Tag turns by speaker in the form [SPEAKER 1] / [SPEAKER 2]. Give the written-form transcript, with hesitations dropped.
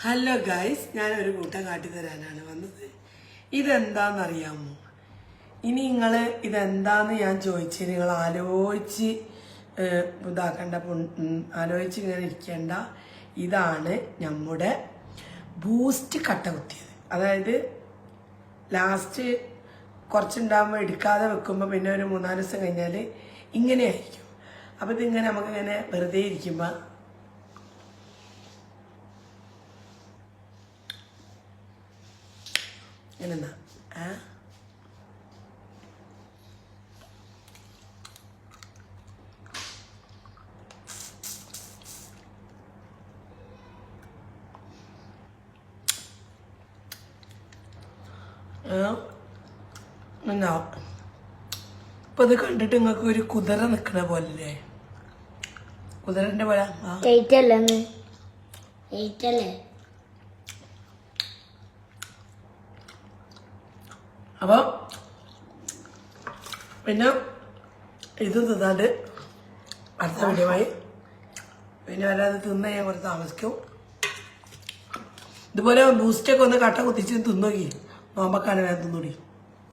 [SPEAKER 1] Hello guys, ഞാനൊരു കൂട്ടം കാട്ടിത്തരാനാണ് വന്നത്. ഇതെന്താണെന്നറിയാമോ? ഇനി നിങ്ങൾ ഇതെന്താന്ന് ഞാൻ ചോദിച്ചു നിങ്ങൾ ആലോചിച്ച് ഇതാക്കണ്ട, ആലോചിച്ച് ഇങ്ങനെ ഇരിക്കേണ്ട. ഇതാണ് നമ്മുടെ ബൂസ്റ്റ് കട്ട കുത്തിയത്. അതായത് ലാസ്റ്റ് കുറച്ചുണ്ടാകുമ്പോൾ എടുക്കാതെ വെക്കുമ്പോൾ പിന്നെ ഒരു 3-4 ദിവസം കഴിഞ്ഞാൽ ഇങ്ങനെ ആയിരിക്കും. അപ്പോൾ ഇതിങ്ങനെ നമുക്കിങ്ങനെ വെറുതെ ഇരിക്കുമ്പോൾ ഇങ്ങനെ ഇപ്പൊ ഇത് കണ്ടിട്ട് നിങ്ങൾക്ക് ഒരു കുതിര നിക്കണ പോലെ, കുതിരന്റെ പോലെ. അപ്പൊ പിന്നെ ഇത് തിന്നാണ്ട് അടുത്ത വീഡിയോമായി പിന്നെ വല്ലാതെ തിന്ന ഞാൻ കുറച്ച് താമസിക്കും. ഇതുപോലെ ബൂസ്റ്റൊക്കെ ഒന്ന് കട്ട കുത്തിച്ച് തിന്നോക്കി നോമ്പക്കാണ് ഞാൻ തിന്നൂടി.